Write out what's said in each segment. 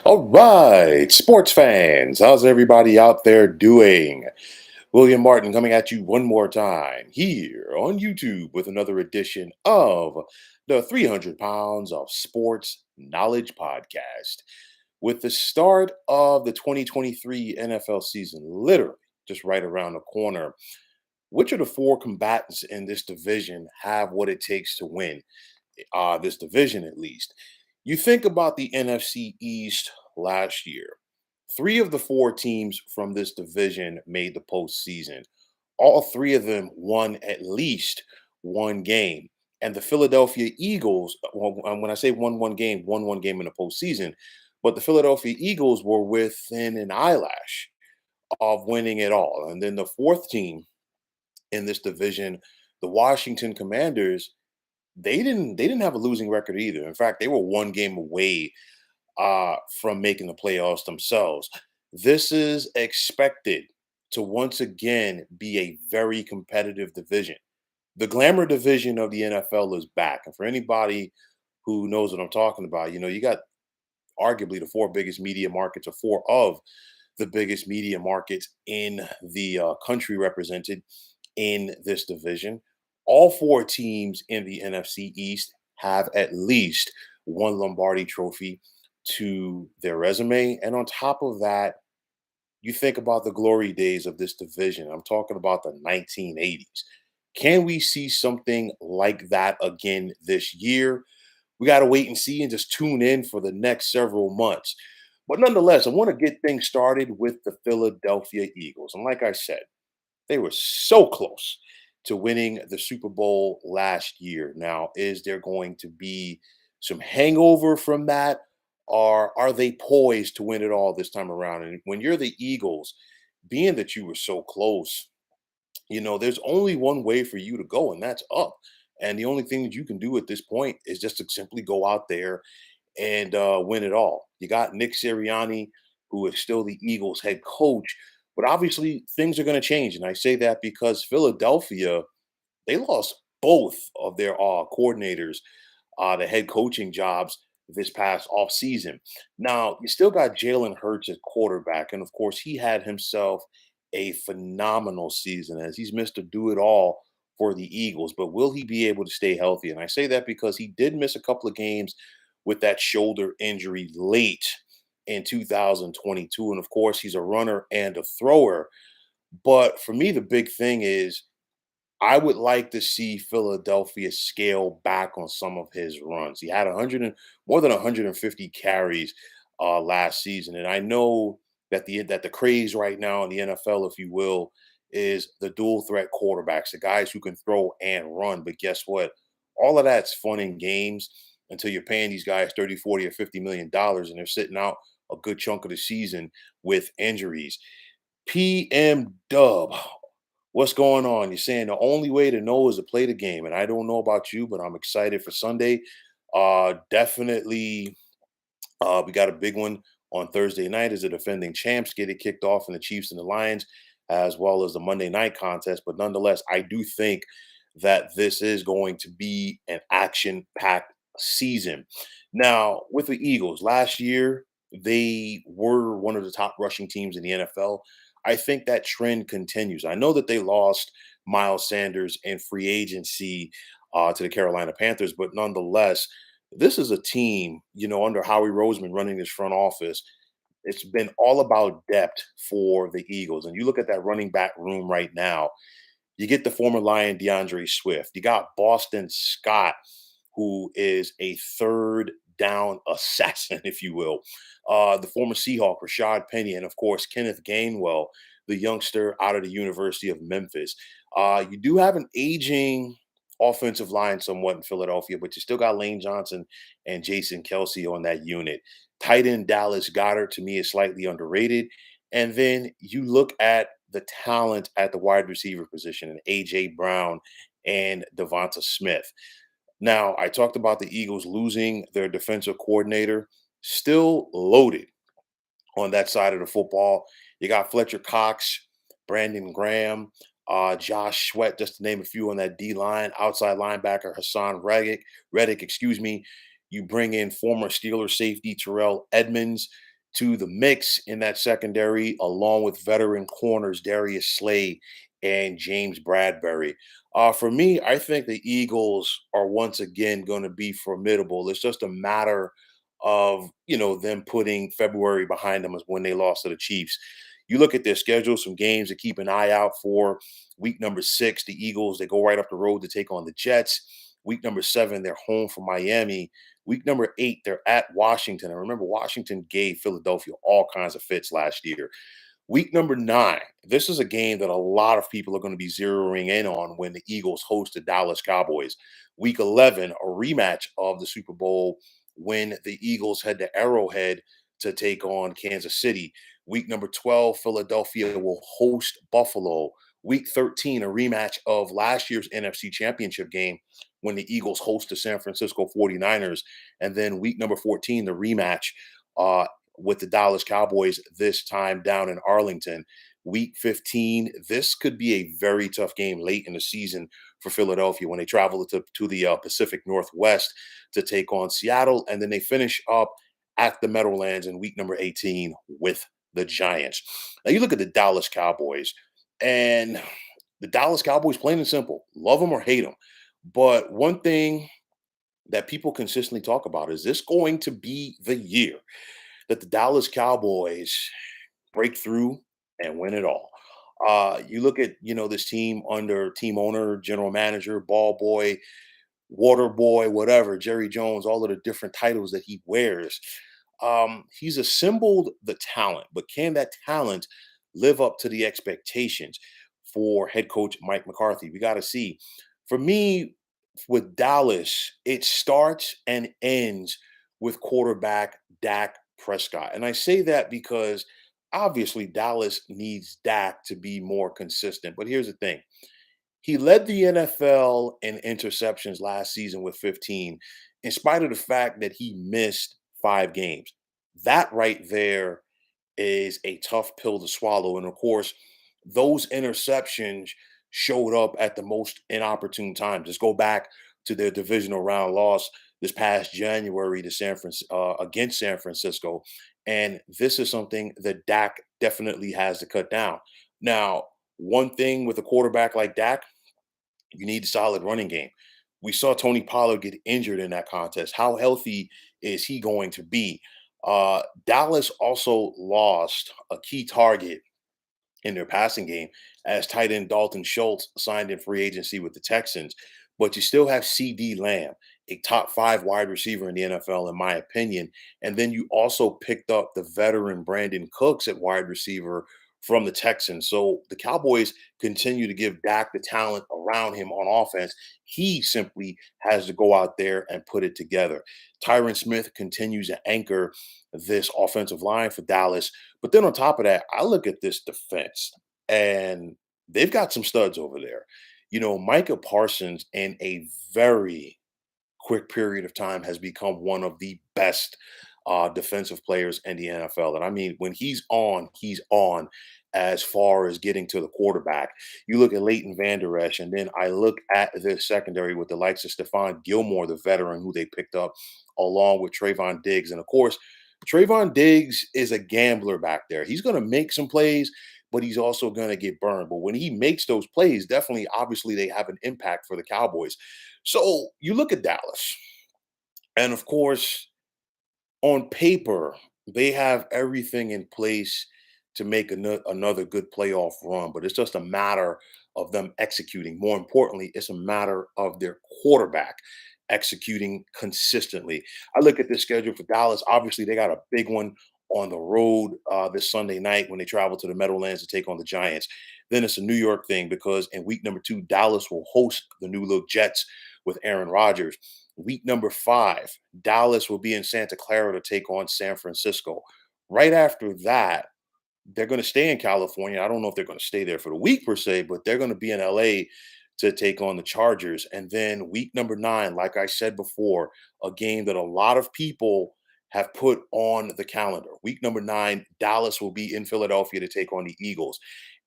All right, sports fans, how's everybody out there doing? William Martin coming at you one more time here on YouTube with another edition of the 300 Pounds of Sports Knowledge Podcast. With the start of the 2023 NFL season literally just right around the corner, which of the four combatants in this division have what it takes to win? This division at least. You think about the NFC East last year. Three of the four teams from this division made the postseason. All three of them won at least one game. And the Philadelphia Eagles, well, when I say won one game in the postseason, but the Philadelphia Eagles were within an eyelash of winning it all. And then the fourth team in this division, the Washington Commanders, they didn't have a losing record either. In fact, they were one game away from making the playoffs themselves. This is expected to once again be a very competitive division. The glamour division of the NFL is back, and for anybody who knows what I'm talking about, you got arguably the four biggest media markets, or four of the biggest media markets in the country represented in this division. All four teams in the NFC East have at least one Lombardi trophy to their resume. And on top of that, you think about the glory days of this division. I'm talking about the 1980s. Can we see something like that again this year? We got to wait and see and just tune in for the next several months. But nonetheless, I want to get things started with the Philadelphia Eagles. And like I said, they were so close to winning the Super Bowl last year. Now, is there going to be some hangover from that? Or are they poised to win it all this time around? And when you're the Eagles, being that you were so close, there's only one way for you to go, and that's up. And the only thing that you can do at this point is just to simply go out there and win it all. You got Nick Sirianni, who is still the Eagles head coach, but obviously things are going to change. And I say that because Philadelphia, they lost both of their coordinators, the head coaching jobs this past offseason. Now, you still got Jalen Hurts at quarterback. And of course, he had himself a phenomenal season as he's Mr. Do It All for the Eagles. But will he be able to stay healthy? And I say that because he did miss a couple of games with that shoulder injury late in 2022. And of course, he's a runner and a thrower. But for me, the big thing is I would like to see Philadelphia scale back on some of his runs. He had more than 150 carries last season, and I know that the craze right now in the NFL, if you will, is the dual threat quarterbacks, the guys who can throw and run. But guess what? All of that's fun and games until you're paying these guys 30, 40, or $50 million, and they're sitting out a good chunk of the season with injuries. PM Dub, what's going on? You're saying the only way to know is to play the game. And I don't know about you, but I'm excited for Sunday. Definitely, we got a big one on Thursday night as the defending champs get it kicked off in the Chiefs and the Lions, as well as the Monday night contest. But nonetheless, I do think that this is going to be an action packed season. Now, with the Eagles, last year, they were one of the top rushing teams in the NFL. I think that trend continues. I know that they lost Miles Sanders in free agency to the Carolina Panthers, but nonetheless, this is a team, under Howie Roseman running this front office. It's been all about depth for the Eagles. And you look at that running back room right now, you get the former Lion DeAndre Swift. You got Boston Scott, who is a third down assassin, if you will. The former Seahawk, Rashad Penny, and of course, Kenneth Gainwell, the youngster out of the University of Memphis. You do have an aging offensive line somewhat in Philadelphia, but you still got Lane Johnson and Jason Kelsey on that unit. Tight end Dallas Goddard, to me, is slightly underrated. And then you look at the talent at the wide receiver position and A.J. Brown and Devonta Smith. Now, I talked about the Eagles losing their defensive coordinator, still loaded on that side of the football. You got Fletcher Cox, Brandon Graham, Josh Sweat, just to name a few on that D line. Outside linebacker Hassan Reddick, excuse me. You bring in former Steelers safety Terrell Edmonds. to the mix in that secondary, along with veteran corners Darius Slay and James Bradbury. For me, I think the Eagles are once again going to be formidable. It's just a matter of them putting February behind them as when they lost to the Chiefs. You look at their schedule, some games to keep an eye out for. Week number 6, the Eagles, they go right up the road to take on the Jets. Week number 7, they're home for Miami. Week number 8, they're at Washington. And remember, Washington gave Philadelphia all kinds of fits last year. Week number 9, this is a game that a lot of people are going to be zeroing in on when the Eagles host the Dallas Cowboys. Week 11, a rematch of the Super Bowl when the Eagles head to Arrowhead to take on Kansas City. Week number 12, Philadelphia will host Buffalo. Week 13, a rematch of last year's NFC Championship game when the Eagles host the San Francisco 49ers. And then week number 14, the rematch uh, with the Dallas Cowboys, this time down in Arlington. Week 15, this could be a very tough game late in the season for Philadelphia when they travel to the Pacific Northwest to take on Seattle. And then they finish up at the Meadowlands in week number 18 with the Giants. Now, you look at the Dallas Cowboys, and the Dallas Cowboys, plain and simple, love them or hate them. But one thing that people consistently talk about is this going to be the year that the Dallas Cowboys break through and win it all. You look at this team under team owner, general manager, ball boy, water boy, whatever, Jerry Jones, all of the different titles that he wears. He's assembled the talent, but can that talent live up to the expectations for head coach Mike McCarthy? We got to see. For me, with Dallas, it starts and ends with quarterback Dak Prescott. And I say that because obviously Dallas needs Dak to be more consistent. But here's the thing, he led the NFL in interceptions last season with 15, in spite of the fact that he missed 5 games. That right there is a tough pill to swallow. And of course, those interceptions showed up at the most inopportune time. Just go back to their divisional round loss this past January to against San Francisco, and this is something that Dak definitely has to cut down. Now, one thing with a quarterback like Dak, you need a solid running game. We saw Tony Pollard get injured in that contest. How healthy is he going to be? Dallas also lost a key target in their passing game as tight end Dalton Schultz signed in free agency with the Texans. But you still have CD Lamb, a top 5 wide receiver in the NFL, in my opinion. And then you also picked up the veteran Brandon Cooks at wide receiver from the Texans. So the Cowboys continue to give Dak the talent around him on offense. He simply has to go out there and put it together. Tyron Smith continues to anchor this offensive line for Dallas. But then on top of that, I look at this defense, and they've got some studs over there. Micah Parsons, in a very quick period of time, has become one of the best defensive players in the NFL. And I mean, when he's on as far as getting to the quarterback. You look at Leighton Vander Esch, and then I look at this secondary with the likes of Stephon Gilmore, the veteran who they picked up, along with Trayvon Diggs. And of course, Trayvon Diggs is a gambler back there. He's going to make some plays, but he's also going to get burned. But when he makes those plays, definitely, obviously, they have an impact for the Cowboys. So you look at Dallas, and of course, on paper, they have everything in place to make another good playoff run, but it's just a matter of them executing. More importantly, it's a matter of their quarterback executing consistently. I look at this schedule for Dallas. Obviously, they got a big one on the road this Sunday night when they travel to the Meadowlands to take on the Giants. Then it's a New York thing because in week number 2, Dallas will host the New Look Jets with Aaron Rodgers. Week number 5, Dallas will be in Santa Clara to take on San Francisco. Right after that, they're going to stay in California. I don't know if they're going to stay there for the week per se, but they're going to be in LA to take on the Chargers. And then week number 9, like I said before, a game that a lot of people have put on the calendar. Week number 9, Dallas will be in Philadelphia to take on the Eagles.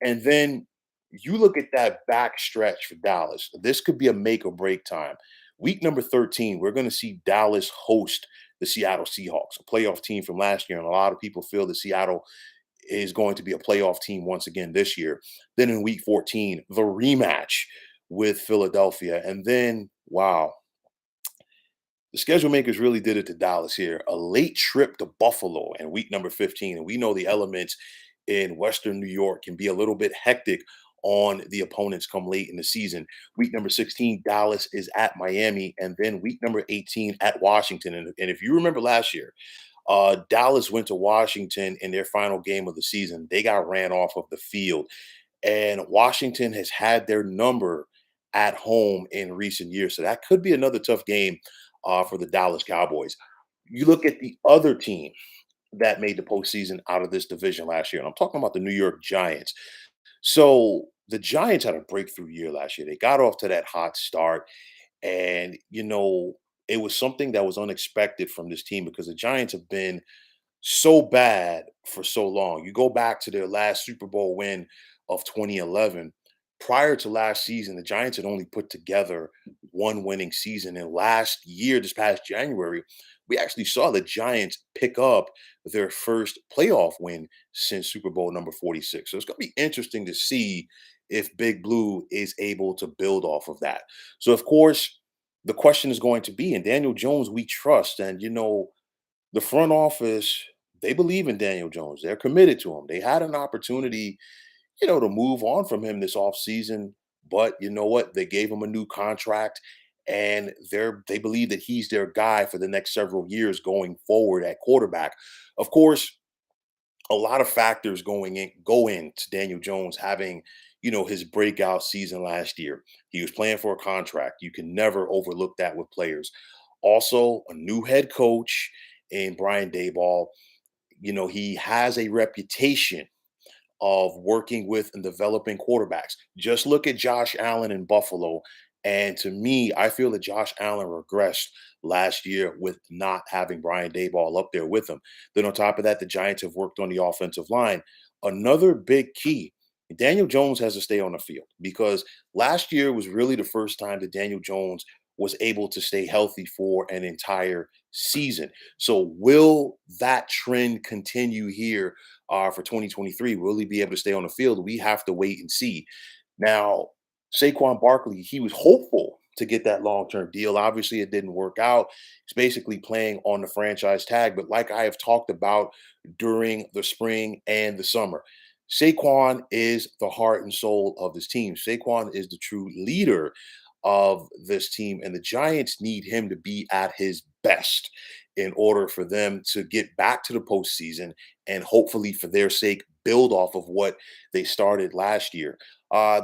And then you look at that back stretch for Dallas. This could be a make or break time. Week number 13, we're going to see Dallas host the Seattle Seahawks, a playoff team from last year. And a lot of people feel that Seattle is going to be a playoff team once again this year. Then in week 14, the rematch with Philadelphia. And then, wow, the schedule makers really did it to Dallas here. A late trip to Buffalo in week number 15. And we know the elements in Western New York can be a little bit hectic on the opponents come late in the season. Week number 16, Dallas is at Miami. And then week number 18 at Washington. And if you remember last year, Dallas went to Washington in their final game of the season. They got ran off of the field. And Washington has had their number at home in recent years. So that could be another tough game for the Dallas Cowboys. You look at the other team that made the postseason out of this division last year, and I'm talking about the New York Giants. So the Giants had a breakthrough year last year. They got off to that hot start, and it was something that was unexpected from this team because the Giants have been so bad for so long. You go back to their last Super Bowl win of 2011. Prior to last season, the Giants had only put together one winning season. And last year, this past January, we actually saw the Giants pick up their first playoff win since Super Bowl number 46. So it's going to be interesting to see if Big Blue is able to build off of that. So, of course, the question is going to be, and Daniel Jones, we trust. And, the front office, they believe in Daniel Jones. They're committed to him. They had an opportunity, to move on from him this offseason, but you know what? They gave him a new contract and they believe that he's their guy for the next several years going forward at quarterback. Of course, a lot of factors go into Daniel Jones having, his breakout season last year. He was playing for a contract. You can never overlook that with players. Also, a new head coach in Brian Dayball. He has a reputation of working with and developing quarterbacks. Just look at Josh Allen in Buffalo. And to me, I feel that Josh Allen regressed last year with not having Brian Dayball up there with him. Then on top of that, the Giants have worked on the offensive line. Another big key, Daniel Jones has to stay on the field because last year was really the first time that Daniel Jones was able to stay healthy for an entire season. So will that trend continue here for 2023? Will he be able to stay on the field? We have to wait and see. Now, Saquon Barkley, he was hopeful to get that long-term deal. Obviously, it didn't work out. He's basically playing on the franchise tag. But like I have talked about during the spring and the summer, Saquon is the heart and soul of this team. Saquon is the true leader of this team, and the Giants need him to be at his best in order for them to get back to the postseason and hopefully, for their sake, build off of what they started last year.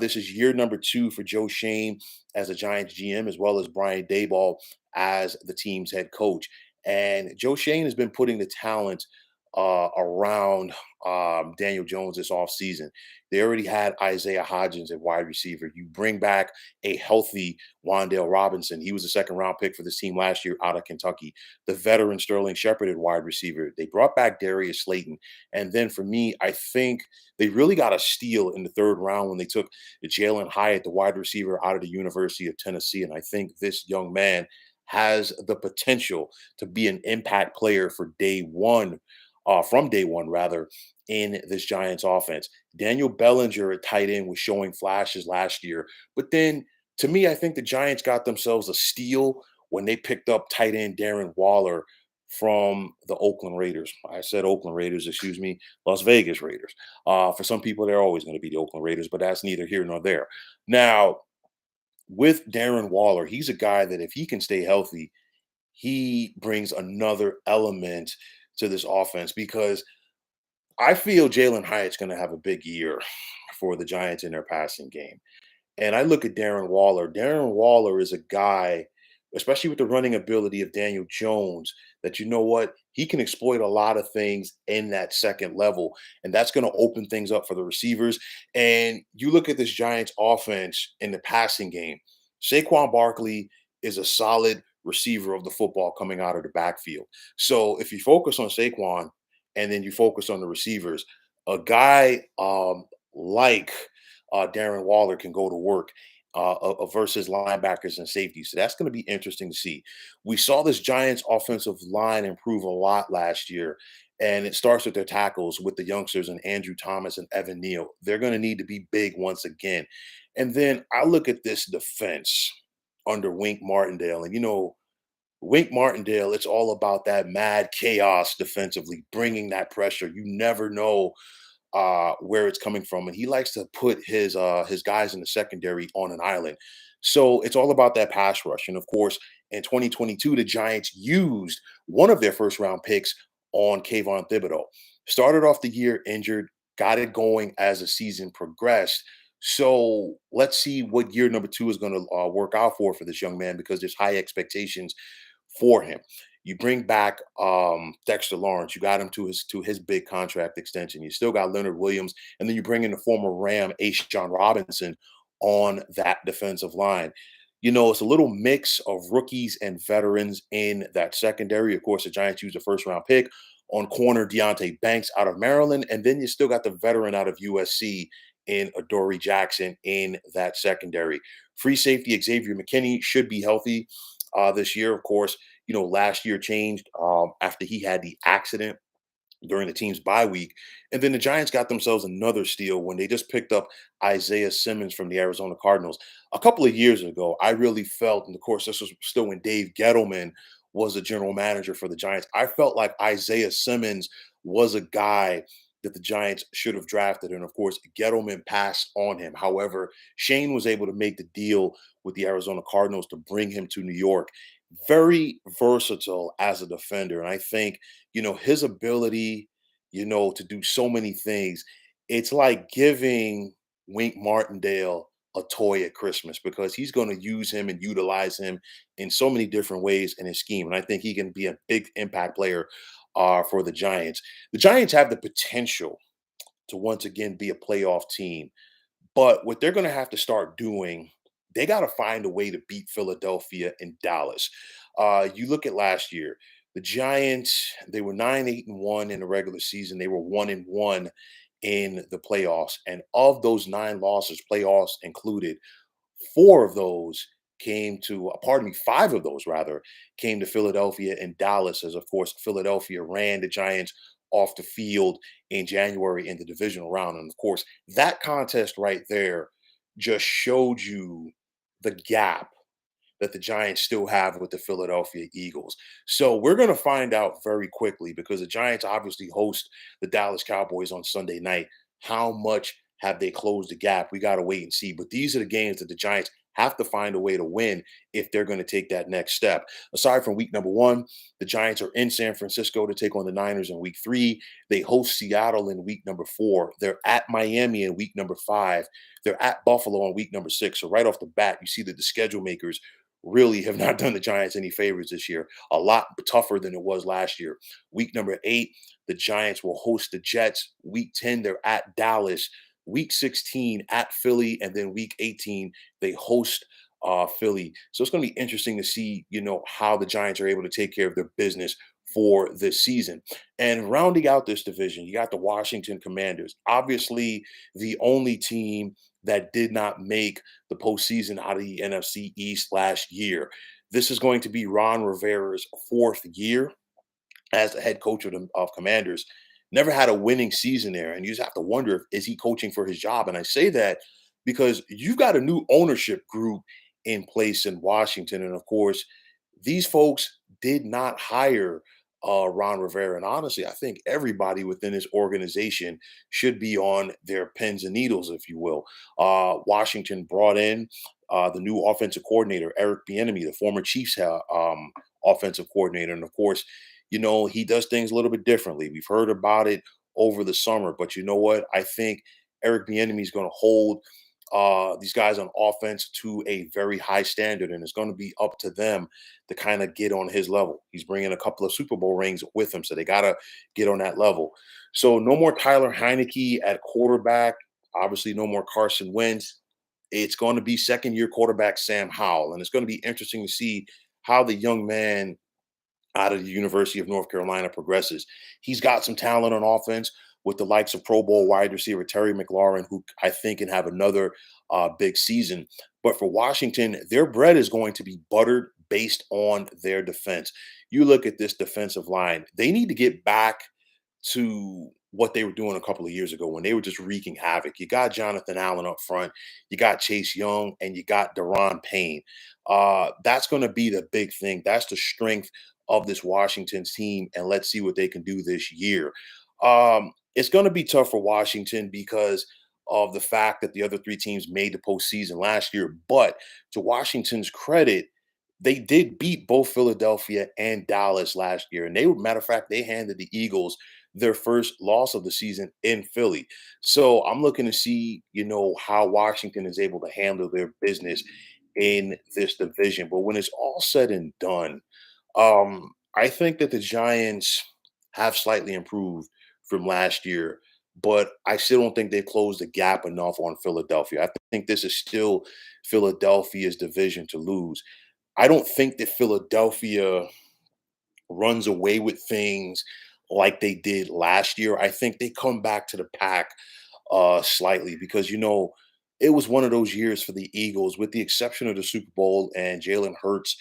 This is year number 2 for Joe Shane as a Giants GM, as well as Brian Dayball as the team's head coach. And Joe Shane has been putting the talent around Daniel Jones this offseason. They already had Isaiah Hodgins at wide receiver. You bring back a healthy Wandale Robinson. He was a second round pick for this team last year out of Kentucky. The veteran Sterling Shepard at wide receiver. They brought back Darius Slayton. And then for me, I think they really got a steal in the third round when they took Jalen Hyatt, the wide receiver out of the University of Tennessee. And I think this young man has the potential to be an impact player for from day one rather, in this Giants offense. Daniel Bellinger at tight end was showing flashes last year. But then to me, I think the Giants got themselves a steal when they picked up tight end Darren Waller from the Oakland Raiders. I said Oakland Raiders, excuse me, Las Vegas Raiders. For some people, they're always going to be the Oakland Raiders, but that's neither here nor there. Now, with Darren Waller, he's a guy that if he can stay healthy, he brings another element to this offense because I feel Jalen Hyatt's going to have a big year for the Giants in their passing game. And I look at Darren Waller. Darren Waller is a guy, especially with the running ability of Daniel Jones, that you know what? He can exploit a lot of things in that second level. And that's going to open things up for the receivers. And you look at this Giants offense in the passing game. Saquon Barkley is a solid receiver of the football coming out of the backfield. So if you focus on Saquon and then you focus on the receivers, a guy like Darren Waller can go to work. versus linebackers and safeties. So that's going to be interesting to see. We saw this Giants offensive line improve a lot last year, and it starts with their tackles with the youngsters and Andrew Thomas and Evan Neal. They're going to need to be big once again. And then I look at this defense under Wink Martindale, and Wink Martindale, it's all about that mad chaos defensively, bringing that pressure. You never know where it's coming from, and he likes to put his guys in the secondary on an island. So it's all about that pass rush. And of course, in 2022, the Giants used one of their first round picks on Kayvon Thibodeau. Started off the year injured, got it going as the season progressed. So let's see what year number two is going to work out for this young man, because there's high expectations for him. You bring back Dexter Lawrence. You got him to his big contract extension. You still got Leonard Williams, and then you bring in the former Ram Ace John Robinson on that defensive line. It's a little mix of rookies and veterans in that secondary. Of course, the Giants used a first round pick on corner Deontay Banks out of Maryland, and then you still got the veteran out of USC in Adoree Jackson in that secondary. Free safety Xavier McKinney should be healthy this year. Of course, last year changed after he had the accident during the team's bye week. And then the Giants got themselves another steal when they just picked up Isaiah Simmons from the Arizona Cardinals. A couple of years ago, I really felt, and of course, this was still when Dave Gettleman was the general manager for the Giants. I felt like Isaiah Simmons was a guy that the Giants should have drafted. And of course, Gettleman passed on him. However, Shane was able to make the deal with the Arizona Cardinals to bring him to New York. Very versatile as a defender. And I think his ability, to do so many things. It's like giving Wink Martindale a toy at Christmas, because he's going to use him and utilize him in so many different ways in his scheme. And I think he can be a big impact player for the Giants. The Giants have the potential to once again be a playoff team. But what they're going to have to start doing, they got to find a way to beat Philadelphia and Dallas. You look at last year, the Giants, they were 9-8-1 in the regular season. They were 1-1 in the playoffs. And of those 9 losses, playoffs included, 4 of those came to, pardon me, 5 of those rather came to Philadelphia and Dallas, as of course Philadelphia ran the Giants off the field in January in the divisional round. And of course, that contest right there just showed you the gap that the Giants still have with the Philadelphia Eagles. So we're going to find out very quickly, because the Giants obviously host the Dallas Cowboys on Sunday night. How much have they closed the gap? We got to wait and see. But these are the games that the Giants have to find a way to win if they're going to take that next step. Aside from week number one, the Giants are in San Francisco to take on the Niners in week 3. They host Seattle in week number 4. They're at Miami in week number 5. They're at Buffalo in week number 6. So right off the bat, you see that the schedule makers really have not done the Giants any favors this year. A lot tougher than it was last year. Week number 8, the Giants will host the Jets. Week 10, they're at Dallas. Week 16 at Philly, and then week 18 they host Philly. So it's going to be interesting to see, how the Giants are able to take care of their business for this season. And rounding out this division, you got the Washington Commanders, obviously the only team that did not make the postseason out of the NFC East last year. This is going to be Ron Rivera's 4th year as the head coach of Commanders. Never had a winning season there, and you just have to wonder, if is he coaching for his job? And I say that because you've got a new ownership group in place in Washington, and of course, these folks did not hire Ron Rivera. And honestly, I think everybody within this organization should be on their pins and needles, if you will. Washington brought in the new offensive coordinator, Eric Bieniemy, the former Chiefs offensive coordinator, and of course, he does things a little bit differently. We've heard about it over the summer, but you know what? I think Eric Bieniemy is going to hold these guys on offense to a very high standard, and it's going to be up to them to kind of get on his level. He's bringing a couple of Super Bowl rings with him, so they got to get on that level. So no more Tyler Heineke at quarterback. Obviously, no more Carson Wentz. It's going to be second-year quarterback Sam Howell, and it's going to be interesting to see how the young man out of the University of North Carolina progresses. He's got some talent on offense with the likes of Pro Bowl wide receiver Terry McLaurin, who I think can have another big season. But for Washington, their bread is going to be buttered based on their defense. You look at this defensive line, they need to get back to what they were doing a couple of years ago when they were just wreaking havoc. You got Jonathan Allen up front, you got Chase Young, and you got Deron Payne. That's going to be the big thing. That's the strength of this Washington team, and let's see what they can do this year. It's going to be tough for Washington because of the fact that the other three teams made the postseason last year. But to Washington's credit, they did beat both Philadelphia and Dallas last year. And they were, matter of fact, they handed the Eagles their first loss of the season in Philly. So I'm looking to see, how Washington is able to handle their business in this division. But when it's all said and done, I think that the Giants have slightly improved from last year, but I still don't think they've closed the gap enough on Philadelphia. I think this is still Philadelphia's division to lose. I don't think that Philadelphia runs away with things like they did last year. I think they come back to the pack slightly because it was one of those years for the Eagles, with the exception of the Super Bowl and Jalen Hurts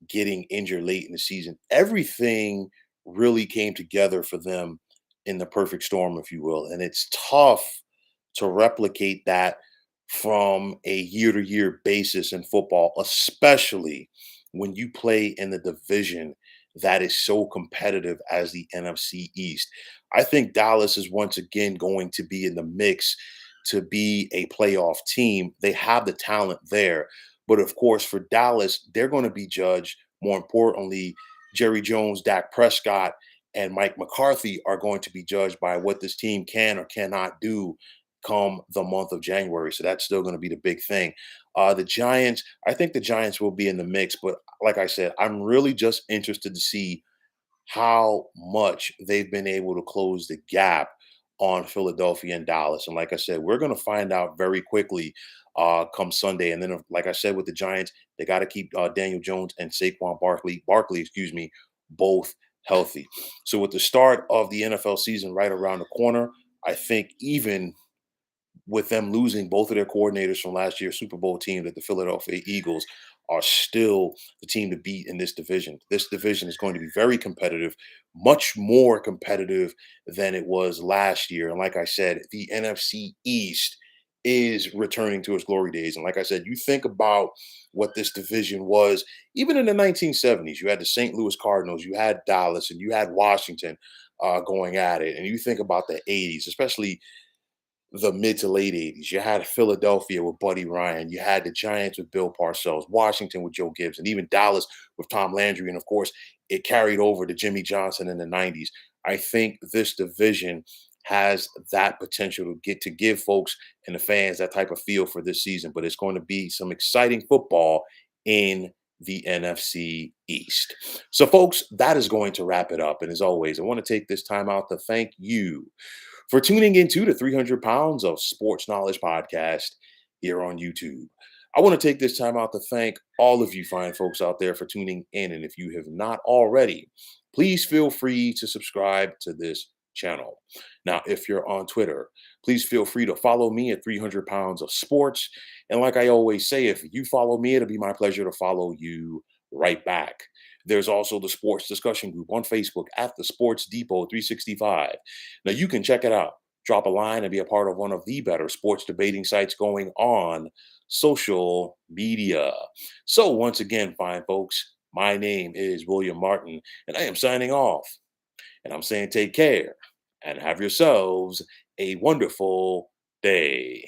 getting injured late in the season. Everything really came together for them in the perfect storm, if you will. And it's tough to replicate that from a year to year basis in football, especially when you play in the division that is so competitive as the NFC East. I think Dallas is once again going to be in the mix to be a playoff team. They have the talent there. But of course, for Dallas, they're going to be judged. More importantly, Jerry Jones, Dak Prescott, and Mike McCarthy are going to be judged by what this team can or cannot do come the month of January. So that's still going to be the big thing. The Giants, I think the Giants will be in the mix, but like I said, I'm really just interested to see how much they've been able to close the gap on Philadelphia and Dallas. And like I said, we're going to find out very quickly come Sunday. And then, like I said, with the Giants, they got to keep Daniel Jones and Saquon Barkley, excuse me, both healthy. So with the start of the NFL season right around the corner, I think even with them losing both of their coordinators from last year's Super Bowl team, that the Philadelphia Eagles are still the team to beat in this division. This division is going to be very competitive, much more competitive than it was last year. And like I said, the NFC East is returning to its glory days. And like I said, you think about what this division was, even in the 1970s, you had the St. Louis Cardinals, you had Dallas, and you had Washington going at it. And you think about the 80s, especially the mid to late 80s. You had Philadelphia with Buddy Ryan. You had the Giants with Bill Parcells, Washington with Joe Gibbs, and even Dallas with Tom Landry. And of course, it carried over to Jimmy Johnson in the 90s. I think this division has that potential to give folks and the fans that type of feel for this season. But it's going to be some exciting football in the NFC East. So, folks, that is going to wrap it up. And as always, I want to take this time out to thank you for tuning into the 300 Pounds of Sports Knowledge podcast here on YouTube. I want to take this time out to thank all of you fine folks out there for tuning in. And if you have not already, please feel free to subscribe to this channel. Now, if you're on Twitter, please feel free to follow me at 300 Pounds of Sports. And like I always say, if you follow me, it'll be my pleasure to follow you right back. There's also the sports discussion group on Facebook at the Sports Depot 365. Now you can check it out, drop a line, and be a part of one of the better sports debating sites going on social media. So once again, fine folks, my name is William Martin, and I am signing off. And I'm saying take care and have yourselves a wonderful day.